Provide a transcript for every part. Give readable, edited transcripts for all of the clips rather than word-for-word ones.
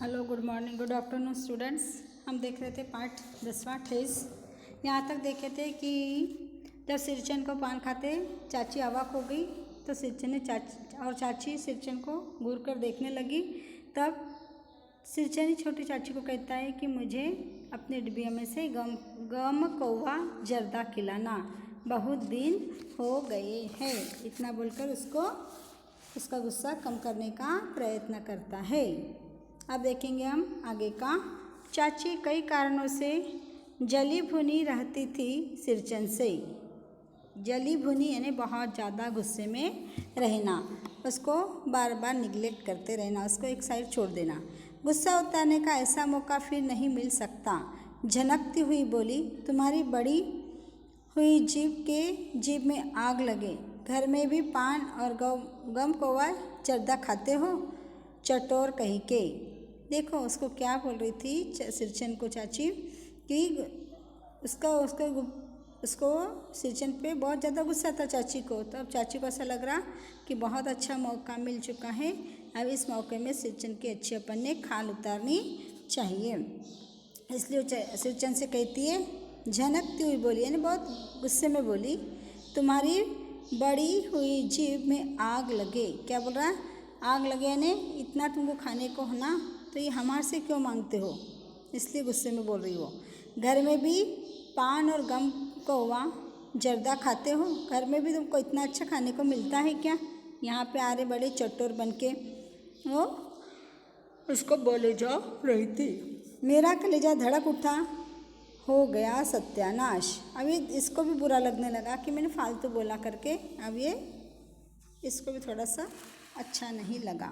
Hello, good morning, good afternoon students. हम देख रहे थे पार्ट 10वां ठेस। यहाँ तक देखे थे कि जब सिरचन को पान खाते चाची अवाक हो गई तो सिरचन ने चाची सिरचन को घूर कर देखने लगी। तब सिरचन ही छोटी चाची को कहता है कि मुझे अपने डिबिया में से गम कौवा जर्दा खिलाना, बहुत दिन हो गए हैं। इतना बोलकर उसका गुस्सा कम करने का प्रयत्न करता है। अब देखेंगे हम आगे का। चाची कई कारणों से जली भुनी रहती थी सिरचन से। जली भुनी यानी बहुत ज़्यादा गुस्से में रहना, उसको बार बार निगलेक्ट करते रहना, उसको एक साइड छोड़ देना। गुस्सा उतारने का ऐसा मौका फिर नहीं मिल सकता। झनकती हुई बोली, तुम्हारी बड़ी हुई जीभ में आग लगे। घर में भी पान और गम कौवा जर्दा खाते हो, चटोर कही के। देखो उसको क्या बोल रही थी सिरचन को चाची कि उसको सिरचन पे बहुत ज़्यादा गुस्सा था चाची को। तो अब चाची को ऐसा लग रहा कि बहुत अच्छा मौका मिल चुका है, अब इस मौके में सिरचन की अच्छी अपन ने खाल उतारनी चाहिए। इसलिए सिरचन से कहती है, झनकती हुई बोली यानी बहुत गुस्से में बोली, तुम्हारी बड़ी हुई जीभ में आग लगे। क्या बोल रहा है? आग लगे यानी इतना तुमको खाने को हो ना, तो ये हमारे से क्यों मांगते हो, इसलिए गुस्से में बोल रही हो। घर में भी पान और गम कौवा जर्दा खाते हो, घर में भी तुमको इतना अच्छा खाने को मिलता है क्या? यहाँ पे आ रहे बड़े चटोर बन के वो उसको बोले जा रही थी। मेरा कलेजा धड़क उठा, हो गया सत्यानाश। अभी इसको भी बुरा लगने लगा कि मैंने फालतू बोला करके। अब ये इसको भी थोड़ा सा अच्छा नहीं लगा।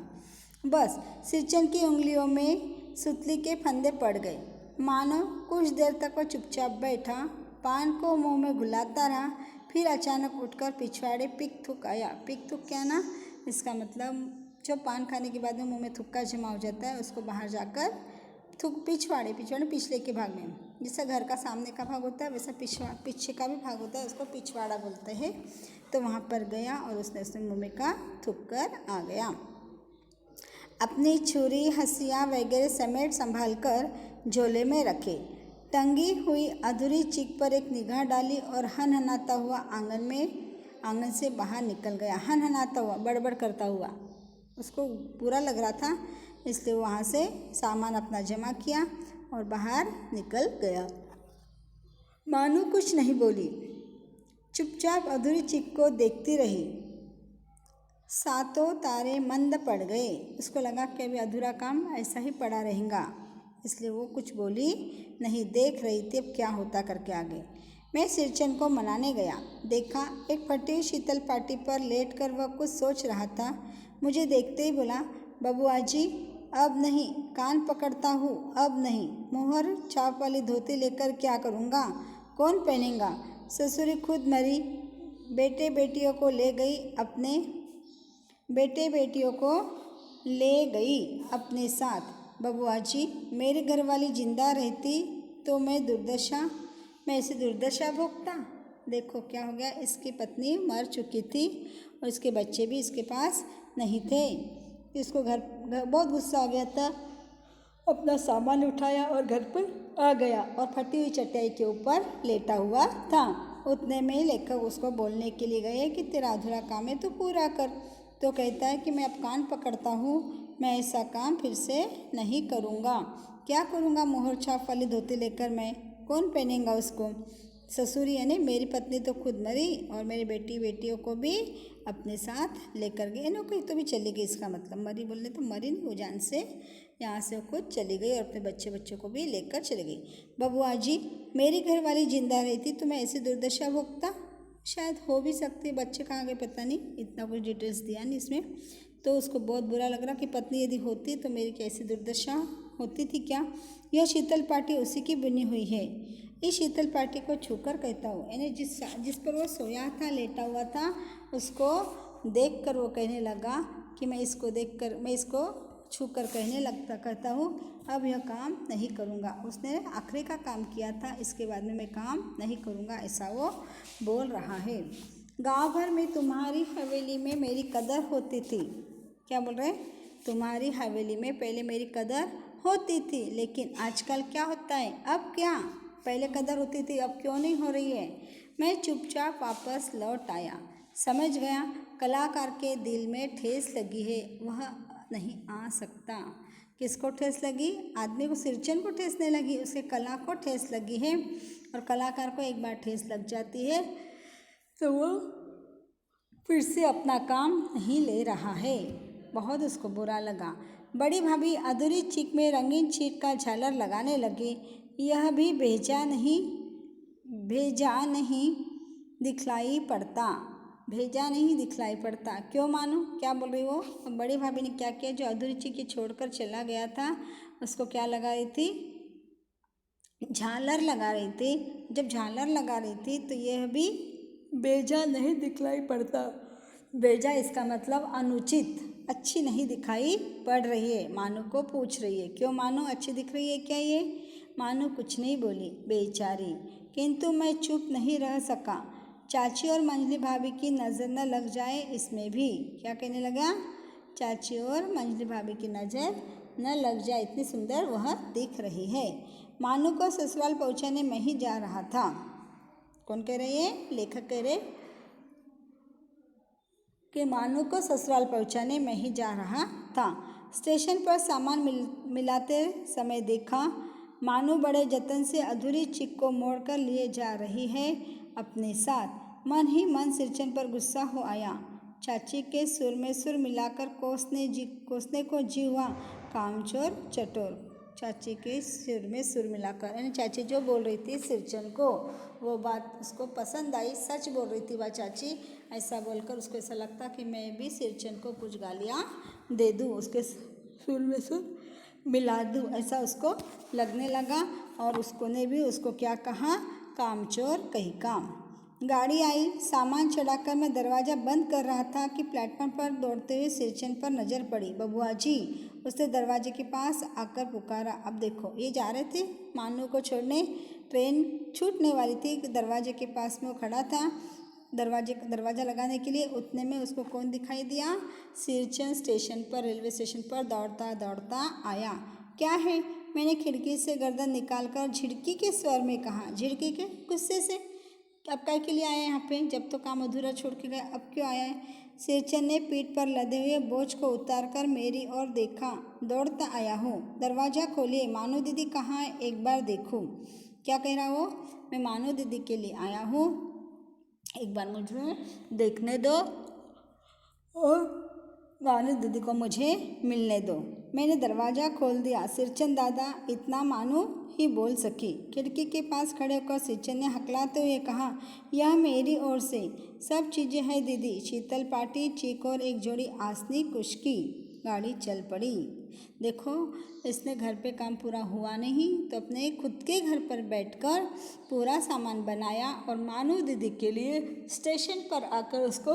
बस सिरचन की उंगलियों में सुतली के फंदे पड़ गए। मानो कुछ देर तक वो चुपचाप बैठा, पान को मुंह में घुलाता रहा। फिर अचानक उठकर पिछवाड़े पिक थुक आया। पिक थुक क्या ना, इसका मतलब जो पान खाने के बाद में मुंह में थुक्का जमा हो जाता है, उसको बाहर जाकर थुक पिछवाड़े पिछले के भाग में, जैसा घर का सामने का भाग होता है वैसा पीछे का भी भाग होता है, उसको पिछवाड़ा बोलते हैं। तो वहाँ पर गया और उसने मुँह में का थुक कर आ गया। अपनी छुरी हंसिया वगैरह समेट संभाल कर झोले में रखे। टंगी हुई अधूरी चीख पर एक निगाह डाली और हनहनाता हुआ आंगन से बाहर निकल गया। हनहनाता हुआ, बड़बड़ करता हुआ, उसको बुरा लग रहा था, इसलिए वहाँ से सामान अपना जमा किया और बाहर निकल गया। मानू कुछ नहीं बोली, चुपचाप अधूरी चीख को देखती रही। सातों तारे मंद पड़ गए। उसको लगा कि अभी अधूरा काम ऐसा ही पड़ा रहेगा, इसलिए वो कुछ बोली नहीं, देख रही थी अब क्या होता करके आगे। मैं सिरचन को मनाने गया, देखा एक फटी हुई शीतल पाटी पर लेटकर वह कुछ सोच रहा था। मुझे देखते ही बोला, बबुआ जी अब नहीं, कान पकड़ता हूँ, अब नहीं। मोहर छाप वाली धोती लेकर क्या करूँगा, कौन पहनेगा? ससुरी खुद मरी, बेटे बेटियों को ले गई अपने साथ। बबुआ जी मेरी घरवाली जिंदा रहती तो मैं ऐसी दुर्दशा भोगता। देखो क्या हो गया, इसकी पत्नी मर चुकी थी और इसके बच्चे भी इसके पास नहीं थे। इसको घर बहुत गुस्सा आ गया था, अपना सामान उठाया और घर पर आ गया और फटी हुई चटाई के ऊपर लेटा हुआ था। उतने में लेखक उसको बोलने के लिए गए कि तेरा अधूरा काम है तो पूरा कर। तो कहता है कि मैं अब कान पकड़ता हूँ, मैं ऐसा काम फिर से नहीं करूँगा। क्या करूँगा? मोहर छाप वाली धोती लेकर मैं, कौन पहनेगा उसको? ससुरी यानी मेरी पत्नी तो खुद मरी और मेरी बेटियों को भी अपने साथ लेकर गए ना, कोई तो भी चली गई। इसका मतलब मरी बोलने तो मरी नहीं, वो जान से यहाँ से खुद चली गई और अपने बच्चों को भी लेकर चली गई। बबुआ जी मेरी घरवाली जिंदा रहती तो मैं ऐसी दुर्दशा भोगता। शायद हो भी सकती, बच्चे कहाँ गए पता नहीं, इतना कुछ डिटेल्स दिया नहीं इसमें। तो उसको बहुत बुरा लग रहा कि पत्नी यदि होती तो मेरी कैसी दुर्दशा होती थी क्या? यह शीतल पाटी उसी की बनी हुई है। इस शीतल पाटी को छूकर कहता हूँ, यानी जिस पर वो सोया था, लेटा हुआ था, उसको देखकर वो कहने लगा कि मैं इसको छूकर कहता हूँ अब यह काम नहीं करूँगा। उसने आखिरी का काम किया था, इसके बाद में मैं काम नहीं करूँगा, ऐसा वो बोल रहा है। गांव भर में तुम्हारी हवेली में मेरी कदर होती थी। क्या बोल रहे हैं? तुम्हारी हवेली में पहले मेरी कदर होती थी, लेकिन आजकल क्या होता है? अब क्या? पहले कदर होती थी, अब क्यों नहीं हो रही है? मैं चुपचाप वापस लौट आया। समझ गया कलाकार के दिल में ठेस लगी है, वह नहीं आ सकता। किसको ठेस लगी? आदमी को, सिरचन को ठेस नहीं लगी, उसके कला को ठेस लगी है। और कलाकार को एक बार ठेस लग जाती है तो वो फिर से अपना काम नहीं ले रहा है। बहुत उसको बुरा लगा। बड़ी भाभी अधूरी चीख में रंगीन चीख का झालर लगाने लगी। यह भी भेजा नहीं दिखलाई पड़ता। भेजा नहीं दिखलाई पड़ता, क्यों मानो? क्या बोल रही वो? तो बड़ी भाभी ने क्या किया? जो अधूरी चीख छोड़कर चला गया था उसको क्या लगा रही थी? झालर लगा रही थी। जब झालर लगा रही थी तो यह भी बेजा नहीं दिखलाई पड़ता। बेजा इसका मतलब अनुचित, अच्छी नहीं दिखाई पड़ रही है। मानू को पूछ रही है, क्यों मानू, अच्छी दिख रही है क्या ये? मानू कुछ नहीं बोली, बेचारी। किंतु मैं चुप नहीं रह सका। चाची और मंजली भाभी की नज़र न लग जाए इसमें भी। क्या कहने लगा? चाची और मंजली भाभी की नज़र न लग जाए, इतनी सुंदर वह दिख रही है। मानू को ससुराल पहुंचाने मैं ही जा रहा था। कौन कह रही है? लेखक कह रहे कि मानू को ससुराल पहुंचाने मैं ही जा रहा था। स्टेशन पर सामान मिलाते समय देखा मानू बड़े जतन से अधूरी चिक को मोड़कर लिए जा रही है अपने साथ। मन ही मन सिरचन पर गुस्सा हो आया। चाची के सुर में सुर मिलाकर कोसने को जी हुआ, कामचोर चटोर। चाची के सुर में सुर मिलाकर, यानी चाची जो बोल रही थी सिरचन को, वो बात उसको पसंद आई, सच बोल रही थी वह चाची। ऐसा बोलकर उसको ऐसा लगता कि मैं भी सिरचन को कुछ गालियाँ दे दूँ, उसके सुर में सुर मिला दूँ, ऐसा उसको लगने लगा। और उसको ने भी उसको क्या कहा? कामचोर कही काम। गाड़ी आई, सामान चढ़ाकर मैं दरवाज़ा बंद कर रहा था कि प्लेटफॉर्म पर दौड़ते हुए सिरचन पर नज़र पड़ी। बबुआ जी, उसने दरवाजे के पास आकर पुकारा। अब देखो, ये जा रहे थे मानू को छोड़ने, ट्रेन छूटने वाली थी। दरवाजे के पास में वो खड़ा था दरवाज़ा लगाने के लिए। उतने में उसको कौन दिखाई दिया? सिरचन स्टेशन पर, रेलवे स्टेशन पर दौड़ता दौड़ता आया। क्या है? मैंने खिड़की से गर्दन निकालकर झिड़की के स्वर में कहा। झिड़की के गुस्से से? अब काय के लिए आया यहाँ पे? जब तो काम अधूरा छोड़ के गया, अब क्यों आया है? सिरचन ने पीठ पर लदे हुए बोझ को उतारकर मेरी ओर देखा। दौड़ता आया हूँ। दरवाज़ा खोलिए। मानू दीदी कहाँ है? एक बार देखूँ। क्या कह रहा वो? मैं मानू दीदी के लिए आया हूँ, एक बार मुझे देखने दो और मानू दीदी को मुझे मिलने दो। मैंने दरवाज़ा खोल दिया। सिरचन दादा, इतना मानू ही बोल सकी। खिड़की के पास खड़े होकर सिरचन ने हकलाते हुए कहा, यह मेरी ओर से सब चीज़ें हैं दीदी। शीतल पाटी, चीक और एक जोड़ी आसनी कुश की। गाड़ी चल पड़ी। देखो, इसने घर पे काम पूरा हुआ नहीं तो अपने खुद के घर पर बैठकर पूरा सामान बनाया और मानू दीदी के लिए स्टेशन पर आकर उसको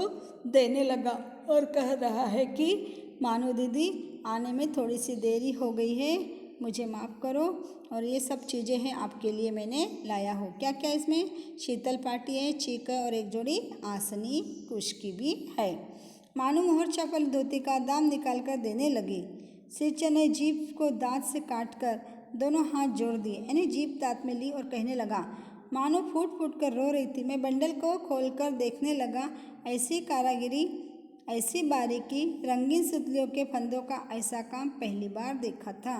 देने लगा और कह रहा है कि मानू दीदी, आने में थोड़ी सी देरी हो गई है, मुझे माफ़ करो और ये सब चीज़ें हैं आपके लिए मैंने लाया हूँ। क्या क्या इसमें? शीतल पाटी है, चीक और एक जोड़ी आसनी कुश की भी है। मानू मोहर चपल धोती का दाम निकाल कर देने लगी। सिरचन ने जीभ को दांत से काटकर दोनों हाथ जोड़ दिए, यानी जीभ दांत में ली और कहने लगा। मानू फूट फूट कर रो रही थी। मैं बंडल को खोलकर देखने लगा। ऐसी कारागिरी, ऐसी बारीकी, रंगीन सुतलियों के फंदों का ऐसा काम पहली बार देखा था।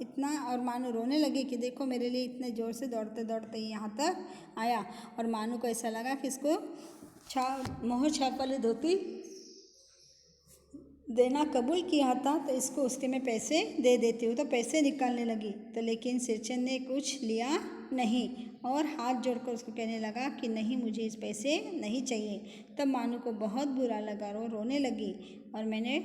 इतना, और मानू रोने लगी कि देखो मेरे लिए इतने ज़ोर से दौड़ते दौड़ते यहाँ तक आया। और मानू को ऐसा लगा कि इसको मोहर छाप वाली धोती देना कबूल किया था तो इसको उसके मैं पैसे दे देती हूँ। तो पैसे निकालने लगी तो लेकिन सिरचन ने कुछ लिया नहीं और हाथ जोड़कर उसको कहने लगा कि नहीं, मुझे इस पैसे नहीं चाहिए। तब मानू को बहुत बुरा लगा, रोने लगी। और मैंने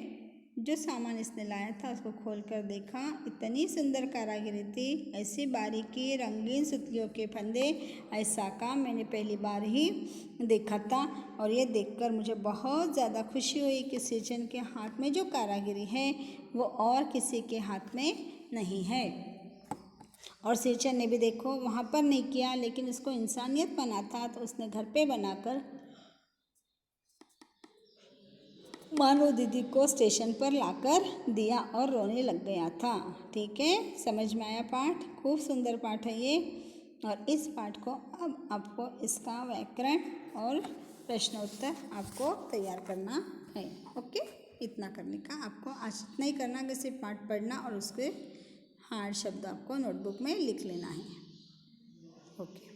जो सामान इसने लाया था उसको खोलकर देखा। इतनी सुंदर कारागिरी थी, ऐसी बारीकी, रंगीन सुतलियों के फंदे, ऐसा काम मैंने पहली बार ही देखा था। और ये देखकर मुझे बहुत ज़्यादा खुशी हुई कि सिरचन के हाथ में जो कारागिरी है वो और किसी के हाथ में नहीं है। और सिरचन ने भी देखो वहाँ पर नहीं किया, लेकिन उसको इंसानियत बना था तो उसने घर पे बनाकर मानो दीदी को स्टेशन पर लाकर दिया और रोने लग गया था। ठीक है, समझ में आया पाठ? खूब सुंदर पाठ है ये। और इस पाठ को अब आपको इसका व्याकरण और प्रश्नोत्तर आपको तैयार करना है। ओके, इतना करने का आपको आज इतना ही करना कि सिर्फ पाठ पढ़ना और उसके हार्ड शब्द आपको नोटबुक में लिख लेना है। ओके।